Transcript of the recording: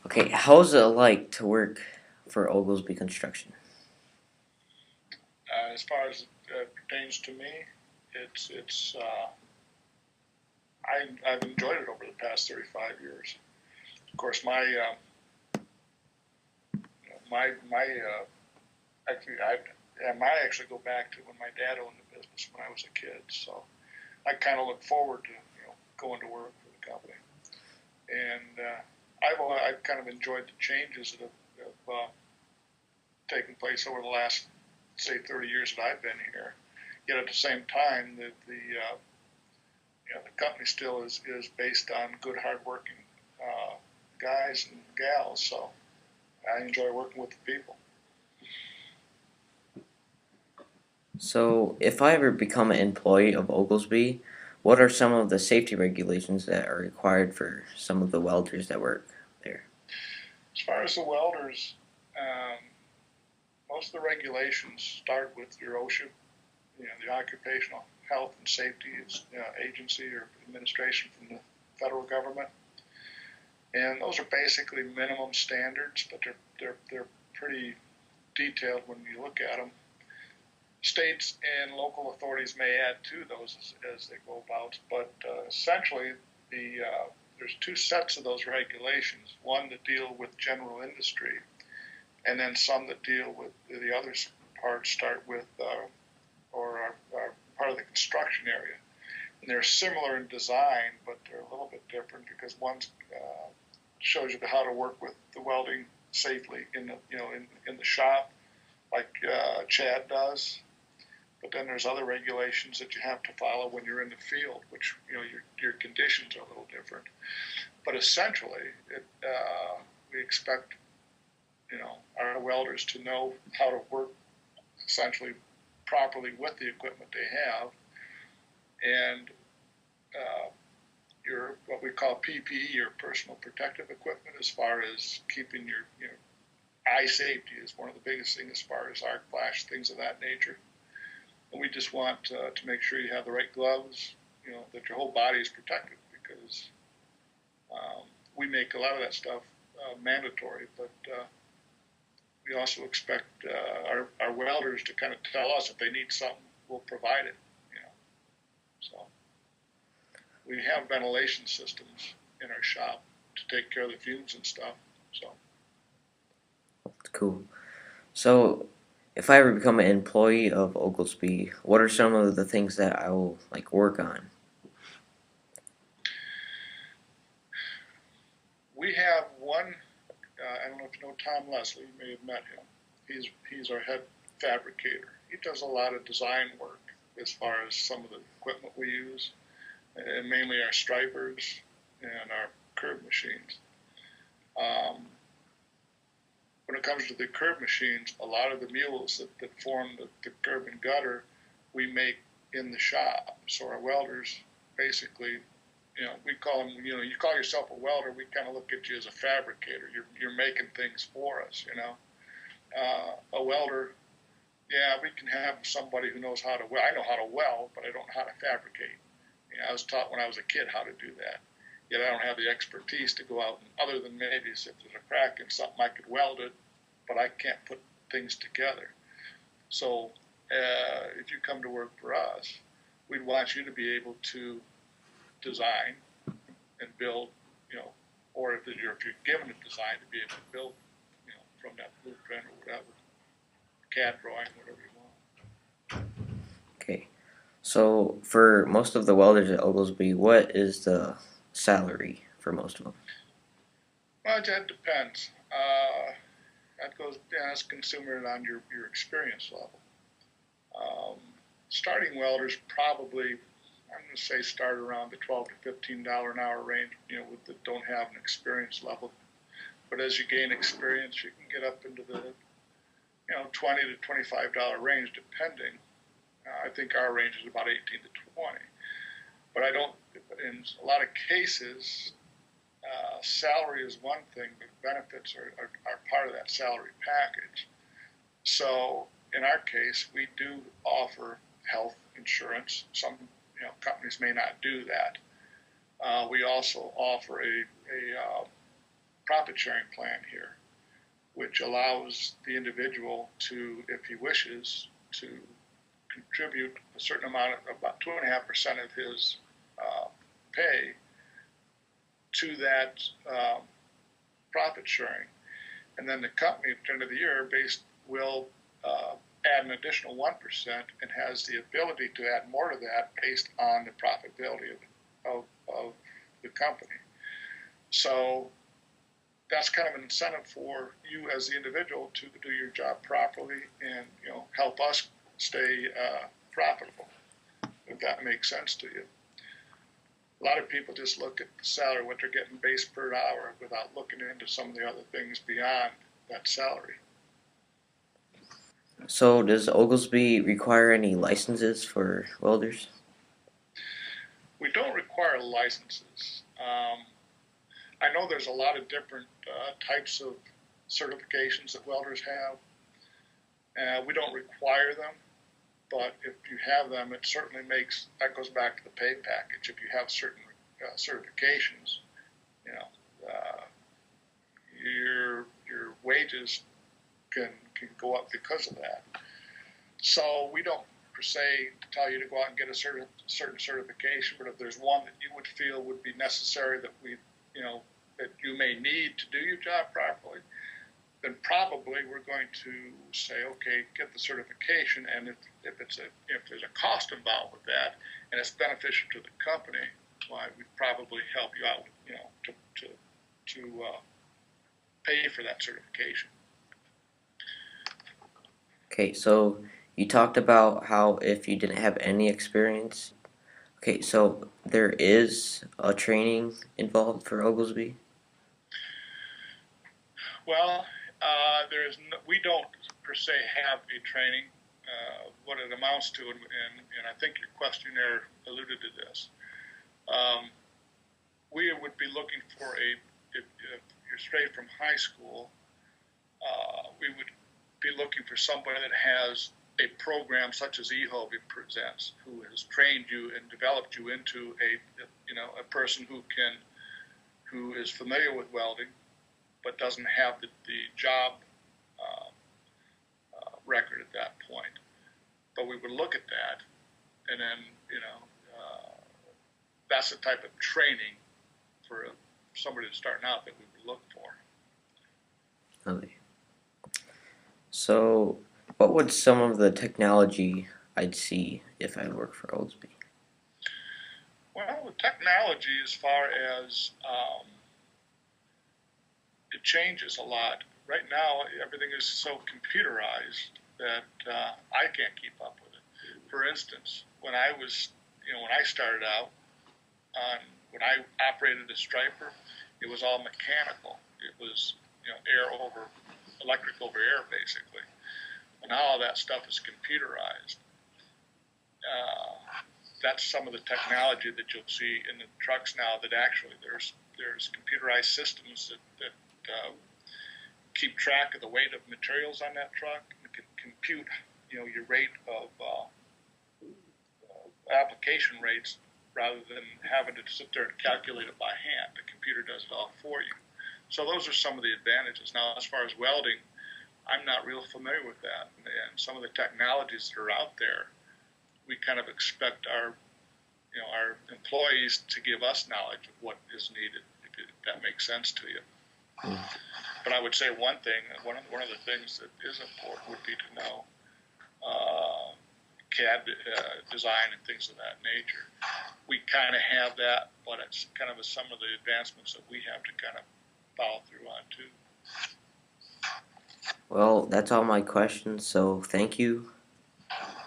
Okay, how's it like to work for Oglesby Construction? As far as it pertains to me, it's I've enjoyed it over the past 35 years. Of course, my actually I might actually go back to when my dad owned the business when I was a kid. So I kind of look forward to going to work for the company, and I've kind of enjoyed the changes that have taken place over the last say 30 years that I've been here. Yet at the same time, the company still is based on good, hardworking guys and gals. So I enjoy working with the people. So, if I ever become an employee of Oglesby, what are some of the safety regulations that are required for some of the welders that work there? As far as the welders, um, most of the regulations start with your OSHA, the Occupational Health and Safety Agency or administration from the federal government, and those are basically minimum standards, but they're pretty detailed when you look at them. States and local authorities may add to those as they go about, but essentially there's two sets of those regulations. One that deal with general industry, and then some that deal with the other parts start with or are part of the construction area. And they're similar in design, but they're a little bit different because one shows you how to work with the welding safely in the shop, like Chad does. But then there's other regulations that you have to follow when you're in the field, which your conditions are a little different. But essentially, we expect our welders to know how to work essentially properly with the equipment they have, and your what we call PPE, your personal protective equipment, as far as keeping your eye safety is one of the biggest things as far as arc flash, things of that nature. And we just want to make sure you have the right gloves, that your whole body is protected because we make a lot of that stuff mandatory, but we also expect our welders to kind of tell us if they need something, we'll provide it. So we have ventilation systems in our shop to take care of the fumes and stuff. So Cool. So, if I ever become an employee of Oglesby, what are some of the things that I will like work on? we have one. I don't know if you know Tom Leslie. You may have met him. He's our head fabricator. He does a lot of design work as far as some of the equipment we use, and mainly our stripers and our curb machines. Um, when it comes to the curb machines, a lot of the mules that form the curb and gutter, we make in the shop. So our welders basically, we call them, you call yourself a welder, we kind of look at you as a fabricator. You're making things for us, a welder, yeah, we can have somebody who knows how to weld. I know how to weld, but I don't know how to fabricate. I was taught when I was a kid how to do that. Yet I don't have the expertise to go out and, other than maybe if there's a crack in something, I could weld it, but I can't put things together. So if you come to work for us, we'd want you to be able to design and build, or if you're given a design to be able to build, from that blueprint or whatever, CAD drawing, whatever you want. Okay. So, for most of the welders at Oglesby, what is the salary for most of them? Well, that depends. That goes as consumer on your experience level. Um, Starting welders probably, I'm going to say, start around the $12 to $15 an hour range. That don't have an experience level. But as you gain experience, you can get up into the $20 to $25 range, depending. I think our range is about 18 to 20. But I don't. In a lot of cases, salary is one thing, but benefits are part of that salary package. So in our case, we do offer health insurance. Some companies may not do that. We also offer a profit sharing plan here, which allows the individual to, if he wishes, to contribute a certain amount, about 2.5% of his pay to that profit sharing. And then the company at the end of the year will add an additional 1% and has the ability to add more to that based on the profitability of the company. So that's kind of an incentive for you as the individual to do your job properly and help us stay profitable, if that makes sense to you. A lot of people just look at the salary, what they're getting base per hour, without looking into some of the other things beyond that salary. So, does Oglesby require any licenses for welders? We don't require licenses. I know there's a lot of different types of certifications that welders have. We don't require them, but if you have them, it certainly that goes back to the pay package. If you have certain certifications, your wages can go up because of that. So we don't per se tell you to go out and get a certain certification, but if there's one that you would feel would be necessary that that you may need to do your job properly, then probably we're going to say, okay, get the certification, and if there's a cost involved with that, and it's beneficial to the company, why we'd probably help you out, to pay for that certification. Okay, so you talked about how if you didn't have any experience. Okay, so there is a training involved for Oglesby? Well, we don't per se have a training. What it amounts to, and I think your questionnaire alluded to this, we would be looking for if you're straight from high school, we would be looking for somebody that has a program such as eHobie presents, who has trained you and developed you into a person who is familiar with welding, but doesn't have the job record at that point. But we would look at that, and then that's the type of training for somebody that's starting out that we would look for. Okay. So, what would some of the technology I'd see if I work for Oglesby? Well, the technology, as far as it changes a lot. Right now, everything is so computerized that I can't keep up with it. For instance, when I started out, when I operated a striper, it was all mechanical. It was electric over air, basically. And now all that stuff is computerized. That's some of the technology that you'll see in the trucks now. That actually there's computerized systems that keep track of the weight of materials on that truck and can compute your rate of application rates rather than having to sit there and calculate it by hand. The computer does it all for you. So those are some of the advantages. Now, as far as welding, I'm not real familiar with that, and some of the technologies that are out there, we kind of expect our employees to give us knowledge of what is needed, if that makes sense to you. Mm. But I would say one of the things that is important would be to know CAD design and things of that nature. We kind of have that, but it's kind of some of the advancements that we have to kind of follow through on too. Well, that's all my questions, so thank you.